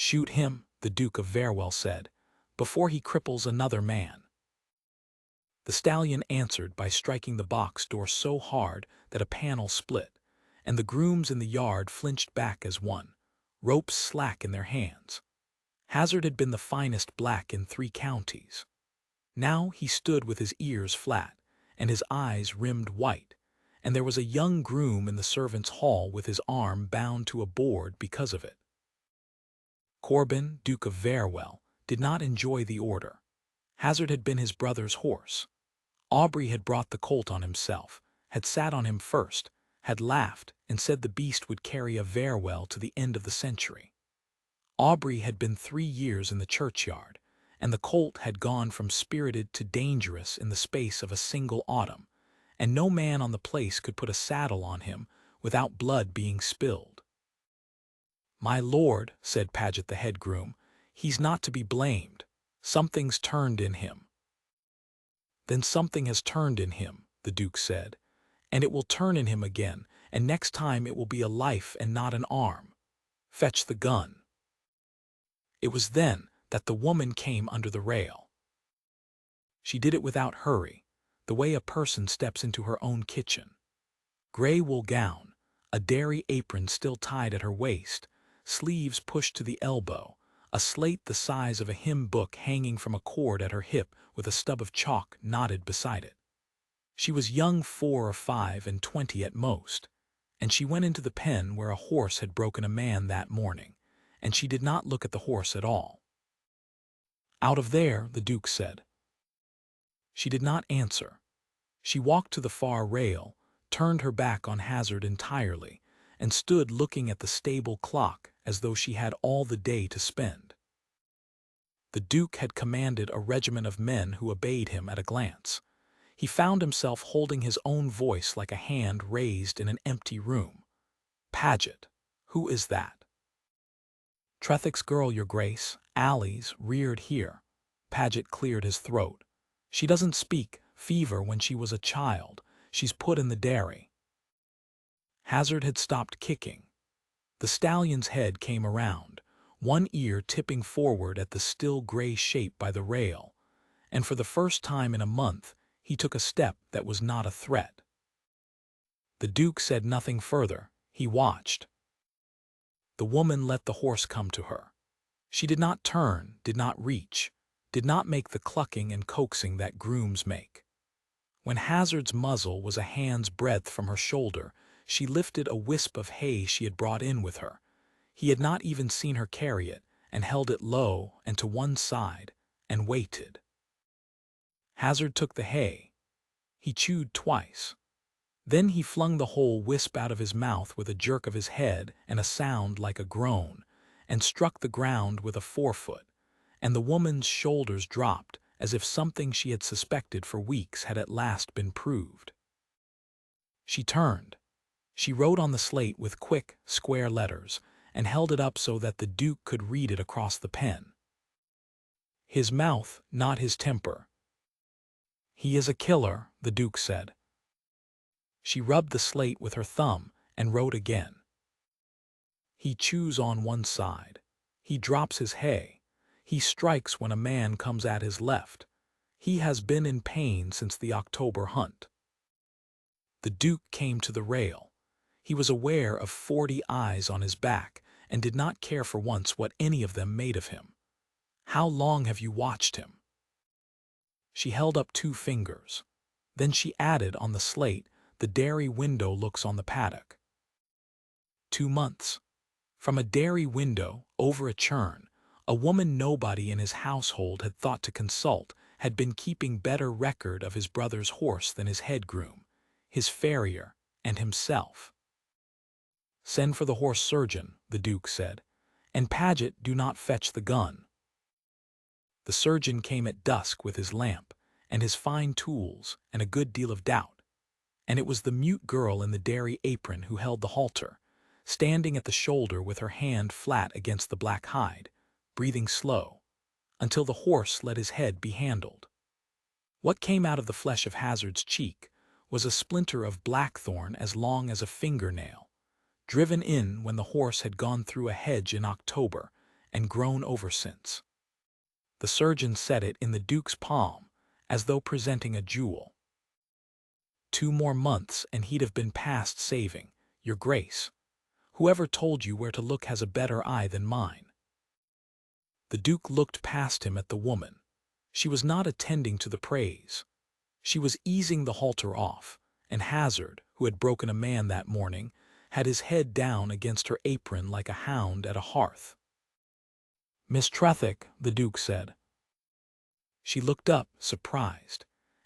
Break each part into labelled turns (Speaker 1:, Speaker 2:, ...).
Speaker 1: "Shoot him," the Duke of Verewell said, "before he cripples another man." The stallion answered by striking the box door so hard that a panel split, and the grooms in the yard flinched back as one, ropes slack in their hands. Hazard had been the finest black in 3 counties. Now he stood with his ears flat, and his eyes rimmed white, and there was a young groom in the servants' hall with his arm bound to a board because of it. Corbin, Duke of Verewell, did not enjoy the order. Hazard had been his brother's horse. Aubrey had brought the colt on himself, had sat on him first, had laughed, and said the beast would carry a Verewell to the end of the century. Aubrey had been 3 years in the churchyard, and the colt had gone from spirited to dangerous in the space of a single autumn, and no man on the place could put a saddle on him without blood being spilled. "My lord," said Paget the head groom, "he's not to be blamed. Something's turned in him." "Then something has turned in him," the Duke said, "and it will turn in him again, and next time it will be a life and not an arm. Fetch the gun." It was then that the woman came under the rail. She did it without hurry, the way a person steps into her own kitchen. Gray wool gown, a dairy apron still tied at her waist, sleeves pushed to the elbow, a slate the size of a hymn book hanging from a cord at her hip with a stub of chalk knotted beside it. She was young 4 or 5 and 20 at most, and she went into the pen where a horse had broken a man that morning, and she did not look at the horse at all. "Out of there," the Duke said. She did not answer. She walked to the far rail, turned her back on Hazard entirely, and stood looking at the stable clock as though she had all the day to spend. The Duke had commanded a regiment of men who obeyed him at a glance. He found himself holding his own voice like a hand raised in an empty room. "Paget, who is that?" "Tretherick's girl, your grace, Ally's, reared here." Paget cleared his throat. "She doesn't speak, fever when she was a child. She's put in the dairy." Hazard had stopped kicking. The stallion's head came around, one ear tipping forward at the still gray shape by the rail, and for the first time in a month he took a step that was not a threat. The Duke said nothing further. He watched. The woman let the horse come to her. She did not turn, did not reach, did not make the clucking and coaxing that grooms make. When Hazard's muzzle was a hand's breadth from her shoulder, she lifted a wisp of hay she had brought in with her. He had not even seen her carry it, and held it low and to one side, and waited. Hazard took the hay. He chewed twice. Then he flung the whole wisp out of his mouth with a jerk of his head and a sound like a groan, and struck the ground with a forefoot, and the woman's shoulders dropped as if something she had suspected for weeks had at last been proved. She turned. She wrote on the slate with quick, square letters, and held it up so that the Duke could read it across the pen. "His mouth, not his temper." "He is a killer," the Duke said. She rubbed the slate with her thumb and wrote again. "He chews on one side. He drops his hay. He strikes when a man comes at his left. He has been in pain since the October hunt." The Duke came to the rail. He was aware of 40 eyes on his back and did not care for once what any of them made of him. "How long have you watched him?" She held up 2 fingers. Then she added on the slate, "The dairy window looks on the paddock." 2 months. From a dairy window, over a churn, a woman nobody in his household had thought to consult had been keeping better record of his brother's horse than his head groom, his farrier, and himself. "Send for the horse surgeon," the Duke said, "and Paget, do not fetch the gun." The surgeon came at dusk with his lamp and his fine tools and a good deal of doubt, and it was the mute girl in the dairy apron who held the halter, standing at the shoulder with her hand flat against the black hide, breathing slow, until the horse let his head be handled. What came out of the flesh of Hazard's cheek was a splinter of blackthorn as long as a fingernail, driven in when the horse had gone through a hedge in October and grown over since. The surgeon set it in the Duke's palm, as though presenting a jewel. 2 more months and he'd have been past saving, your grace. Whoever told you where to look has a better eye than mine. The Duke looked past him at the woman. She was not attending to the praise. She was easing the halter off, and Hazard, who had broken a man that morning, had his head down against her apron like a hound at a hearth. "Miss Tretherick," the Duke said. She looked up, surprised,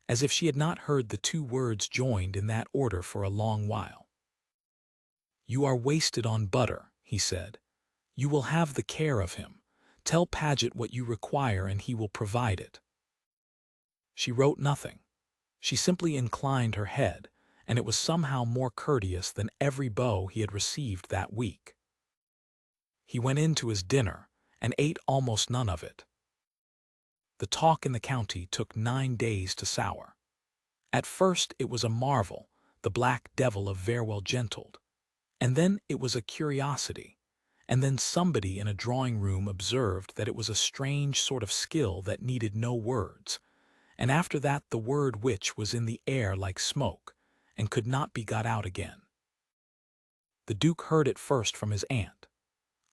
Speaker 1: as if she had not heard the 2 words joined in that order for a long while. "You are wasted on butter," he said. "You will have the care of him. Tell Paget what you require and he will provide it." She wrote nothing. She simply inclined her head, and it was somehow more courteous than every bow he had received that week. He went in to his dinner, and ate almost none of it. The talk in the county took 9 days to sour. At first it was a marvel, the black devil of Verewell gentled, and then it was a curiosity, and then somebody in a drawing-room observed that it was a strange sort of skill that needed no words, and after that the word which was in the air like smoke, and could not be got out again. The Duke heard it first from his aunt.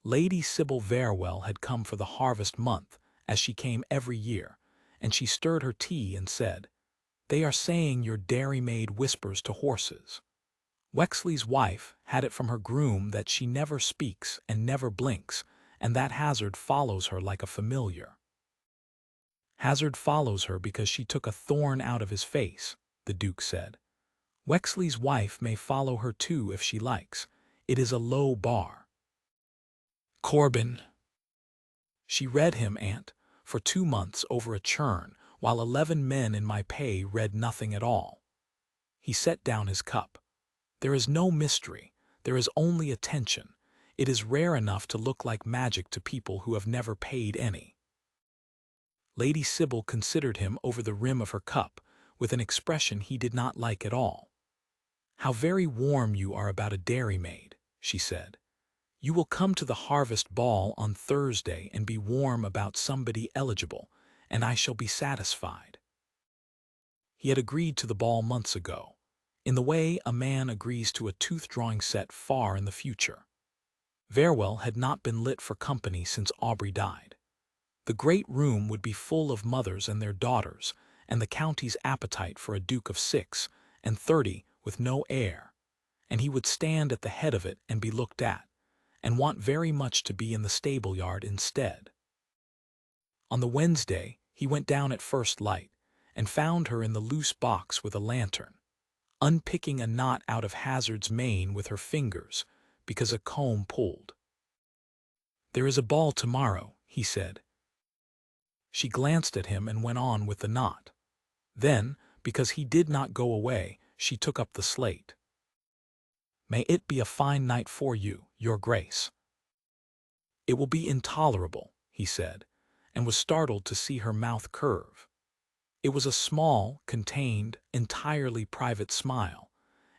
Speaker 1: Lady Sybil Verewell had come for the harvest month, as she came every year, and she stirred her tea and said, "They are saying your dairymaid whispers to horses." Wexley's wife had it from her groom that she never speaks and never blinks, and that Hazard follows her like a familiar. "Hazard follows her because she took a thorn out of his face," the Duke said. "Wexley's wife may follow her too if she likes. It is a low bar." "Corbin." "She read him, aunt, for 2 months over a churn, while 11 men in my pay read nothing at all." He set down his cup. "There is no mystery, there is only attention. It is rare enough to look like magic to people who have never paid any." Lady Sybil considered him over the rim of her cup, with an expression he did not like at all. "How very warm you are about a dairymaid," she said. "You will come to the harvest ball on Thursday and be warm about somebody eligible, and I shall be satisfied." He had agreed to the ball months ago, in the way a man agrees to a tooth-drawing set far in the future. Verewell had not been lit for company since Aubrey died. The great room would be full of mothers and their daughters, and the county's appetite for a Duke of 6 and 30 with no heir, and he would stand at the head of it and be looked at, and want very much to be in the stable-yard instead. On the Wednesday he went down at first light, and found her in the loose box with a lantern, unpicking a knot out of Hazard's mane with her fingers, because a comb pulled. "There is a ball tomorrow," he said. She glanced at him and went on with the knot. Then, because he did not go away, she took up the slate. "May it be a fine night for you, your grace." "It will be intolerable," he said, and was startled to see her mouth curve. It was a small, contained, entirely private smile,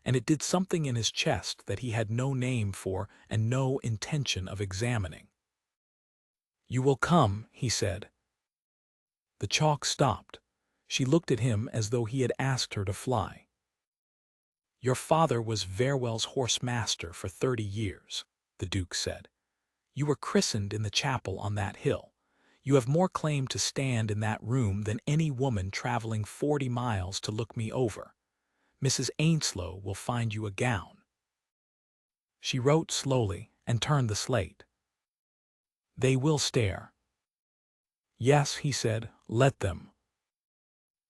Speaker 1: and it did something in his chest that he had no name for and no intention of examining. "You will come," he said. The chalk stopped. She looked at him as though he had asked her to fly. "Your father was Verewell's horse-master for 30 years, the Duke said. "You were christened in the chapel on that hill. You have more claim to stand in that room than any woman traveling 40 miles to look me over. Mrs. Ainslow will find you a gown." She wrote slowly and turned the slate. "They will stare." "Yes," he said, "let them."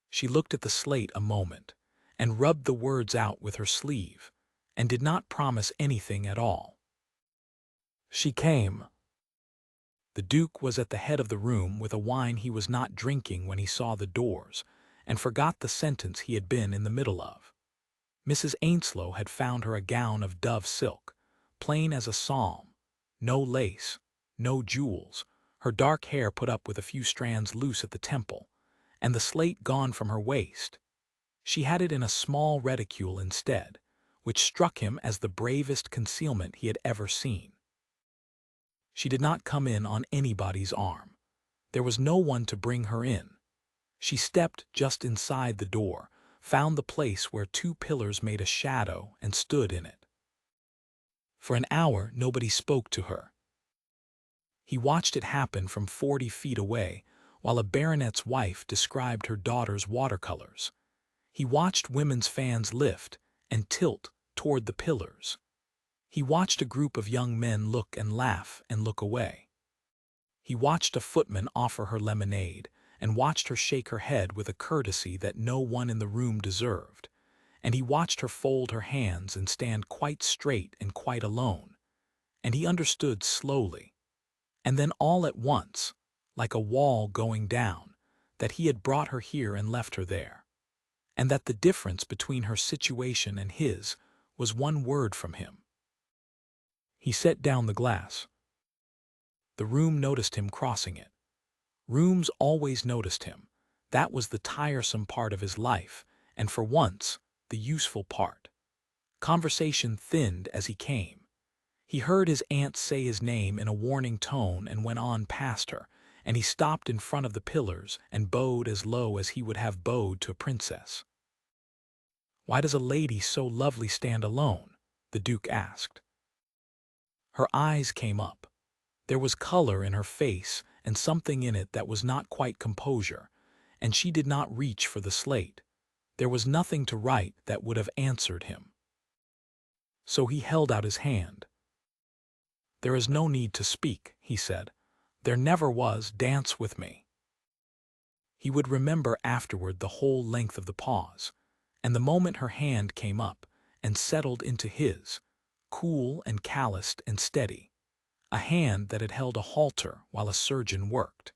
Speaker 1: She looked at the slate a moment, and rubbed the words out with her sleeve, and did not promise anything at all. She came. The Duke was at the head of the room with a wine he was not drinking when he saw the doors, and forgot the sentence he had been in the middle of. Mrs. Ainslow had found her a gown of dove silk, plain as a psalm, no lace, no jewels, her dark hair put up with a few strands loose at the temple, and the slate gone from her waist. She had it in a small reticule instead, which struck him as the bravest concealment he had ever seen. She did not come in on anybody's arm. There was no one to bring her in. She stepped just inside the door, found the place where two pillars made a shadow, and stood in it. For an hour, nobody spoke to her. He watched it happen from 40 feet away, while a baronet's wife described her daughter's watercolors. He watched women's fans lift and tilt toward the pillars. He watched a group of young men look and laugh and look away. He watched a footman offer her lemonade and watched her shake her head with a courtesy that no one in the room deserved. And he watched her fold her hands and stand quite straight and quite alone. And he understood slowly, and then all at once, like a wall going down, that he had brought her here and left her there, and that the difference between her situation and his was one word from him. He set down the glass. The room noticed him crossing it. Rooms always noticed him. That was the tiresome part of his life, and for once, the useful part. Conversation thinned as he came. He heard his aunt say his name in a warning tone and went on past her, and he stopped in front of the pillars and bowed as low as he would have bowed to a princess. "Why does a lady so lovely stand alone?" the Duke asked. Her eyes came up. There was color in her face and something in it that was not quite composure, and she did not reach for the slate. There was nothing to write that would have answered him. So he held out his hand. "There is no need to speak," he said. "There never was. Dance with me." He would remember afterward the whole length of the pause, and the moment her hand came up and settled into his, cool and calloused and steady, a hand that had held a halter while a surgeon worked.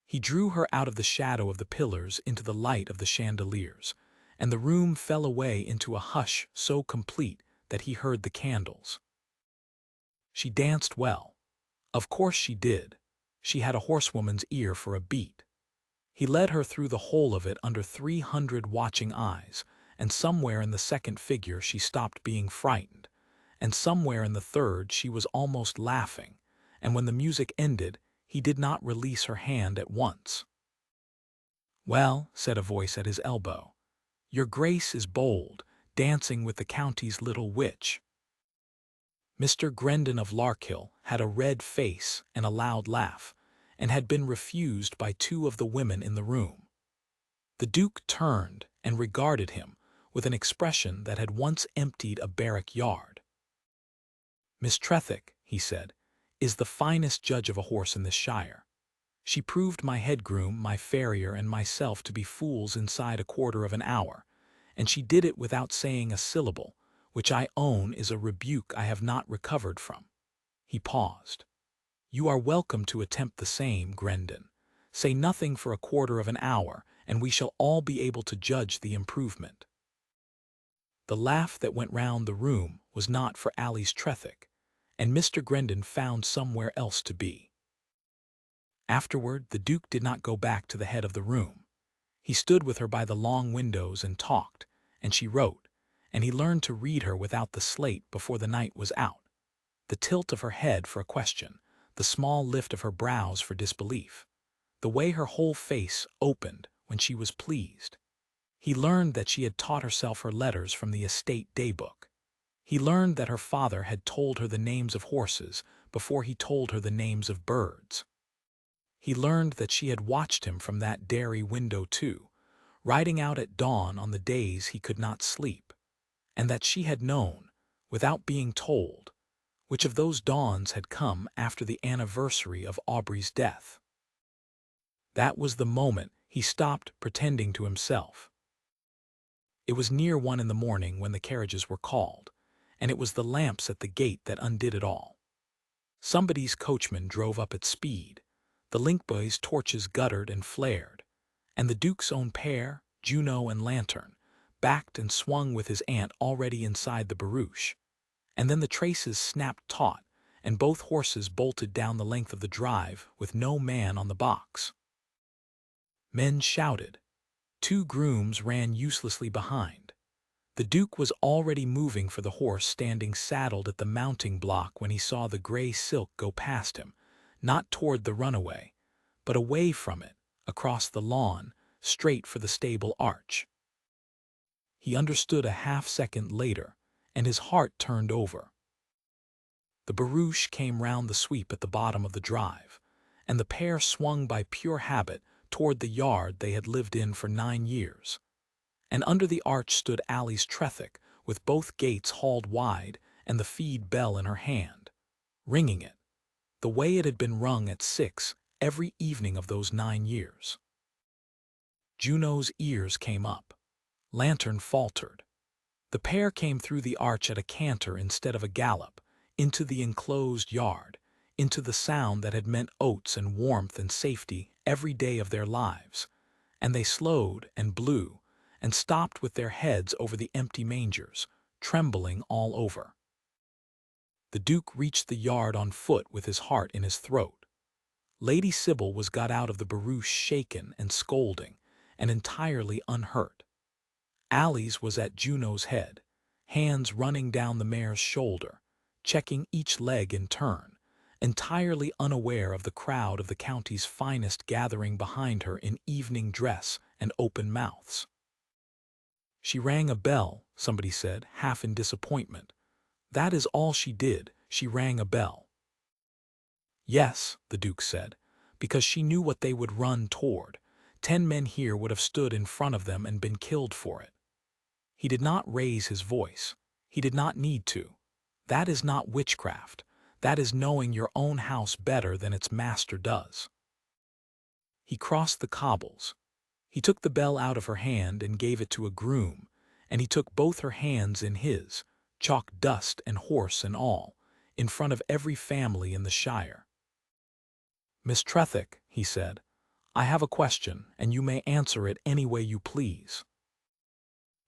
Speaker 1: He drew her out of the shadow of the pillars into the light of the chandeliers, and the room fell away into a hush so complete that he heard the candles. She danced well. Of course she did. She had a horsewoman's ear for a beat. He led her through the whole of it under 300 watching eyes, and somewhere in the second figure she stopped being frightened, and somewhere in the third she was almost laughing, and when the music ended, he did not release her hand at once. "Well," said a voice at his elbow, "your grace is bold, dancing with the county's little witch." Mr. Grendon of Larkhill had a red face and a loud laugh, and had been refused by two of the women in the room. The Duke turned and regarded him with an expression that had once emptied a barrack yard. "Miss Tretherick," he said, "is the finest judge of a horse in this shire. She proved my head groom, my farrier, and myself to be fools inside a quarter of an hour, and she did it without saying a syllable, which I own is a rebuke I have not recovered from." He paused. "You are welcome to attempt the same, Grendon. Say nothing for a quarter of an hour, and we shall all be able to judge the improvement." The laugh that went round the room was not for Alice Tretherick, and Mr. Grendon found somewhere else to be. Afterward, the Duke did not go back to the head of the room. He stood with her by the long windows and talked, and she wrote, and he learned to read her without the slate before the night was out. The tilt of her head for a question, the small lift of her brows for disbelief, the way her whole face opened when she was pleased. He learned that she had taught herself her letters from the estate daybook. He learned that her father had told her the names of horses before he told her the names of birds. He learned that she had watched him from that dairy window too, riding out at dawn on the days he could not sleep, and that she had known, without being told, which of those dawns had come after the anniversary of Aubrey's death. That was the moment he stopped pretending to himself. It was near 1 in the morning when the carriages were called, and it was the lamps at the gate that undid it all. Somebody's coachman drove up at speed, the link-boy's torches guttered and flared, and the Duke's own pair, Juno and Lantern, backed and swung with his aunt already inside the barouche. And then the traces snapped taut, and both horses bolted down the length of the drive with no man on the box. Men shouted. 2 grooms ran uselessly behind. The Duke was already moving for the horse standing saddled at the mounting block when he saw the gray silk go past him, not toward the runaway, but away from it, across the lawn, straight for the stable arch. He understood a half-second later, and his heart turned over. The barouche came round the sweep at the bottom of the drive, and the pair swung by pure habit toward the yard they had lived in for 9 years. And under the arch stood Allie's Tretherick, with both gates hauled wide and the feed bell in her hand, ringing it, the way it had been rung at 6 every evening of those 9 years. Juno's ears came up. Lantern faltered. The pair came through the arch at a canter instead of a gallop, into the enclosed yard, into the sound that had meant oats and warmth and safety every day of their lives, and they slowed and blew, and stopped with their heads over the empty mangers, trembling all over. The Duke reached the yard on foot with his heart in his throat. Lady Sybil was got out of the barouche shaken and scolding, and entirely unhurt. Allie's was at Juno's head, hands running down the mare's shoulder, checking each leg in turn, entirely unaware of the crowd of the county's finest gathering behind her in evening dress and open mouths. She rang a bell, somebody said, half in disappointment. That is all she did, she rang a bell. Yes, the Duke said, because she knew what they would run toward. 10 men here would have stood in front of them and been killed for it. He did not raise his voice. He did not need to. That is not witchcraft. That is knowing your own house better than its master does. He crossed the cobbles. He took the bell out of her hand and gave it to a groom, and he took both her hands in his, chalk dust and horse and all, in front of every family in the shire. "Miss Tretherick," he said, "I have a question, and you may answer it any way you please."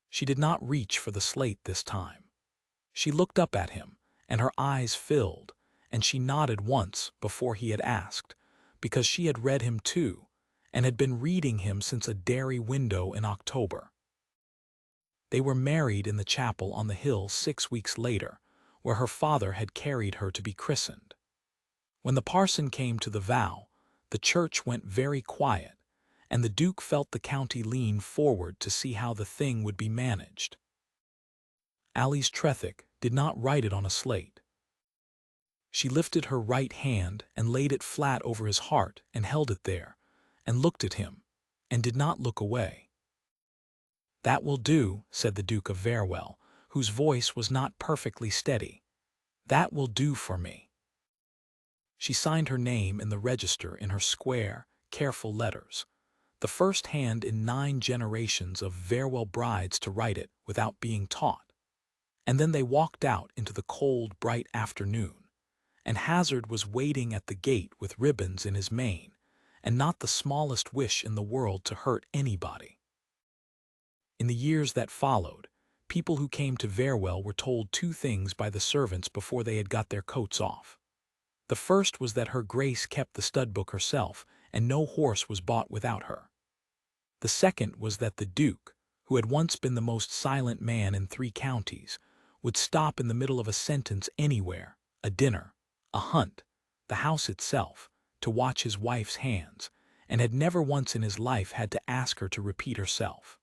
Speaker 1: She did not reach for the slate this time. She looked up at him, and her eyes filled, and she nodded once before he had asked, because she had read him too, and had been reading him since a dairy window in October. They were married in the chapel on the hill 6 weeks later, where her father had carried her to be christened. When the parson came to the vow, the church went very quiet, and the Duke felt the county lean forward to see how the thing would be managed. Allie's Tretherick did not write it on a slate. She lifted her right hand and laid it flat over his heart and held it there, and looked at him, and did not look away. "That will do," said the Duke of Verewell, whose voice was not perfectly steady. "That will do for me." She signed her name in the register in her square, careful letters, the first hand in 9 generations of Verewell brides to write it without being taught. And then they walked out into the cold, bright afternoon, and Hazard was waiting at the gate with ribbons in his mane, and not the smallest wish in the world to hurt anybody. In the years that followed, people who came to Verewell were told 2 things by the servants before they had got their coats off. The first was that her Grace kept the stud book herself, and no horse was bought without her. The second was that the Duke, who had once been the most silent man in 3 counties, would stop in the middle of a sentence anywhere, a dinner, a hunt, the house itself, to watch his wife's hands, and had never once in his life had to ask her to repeat herself.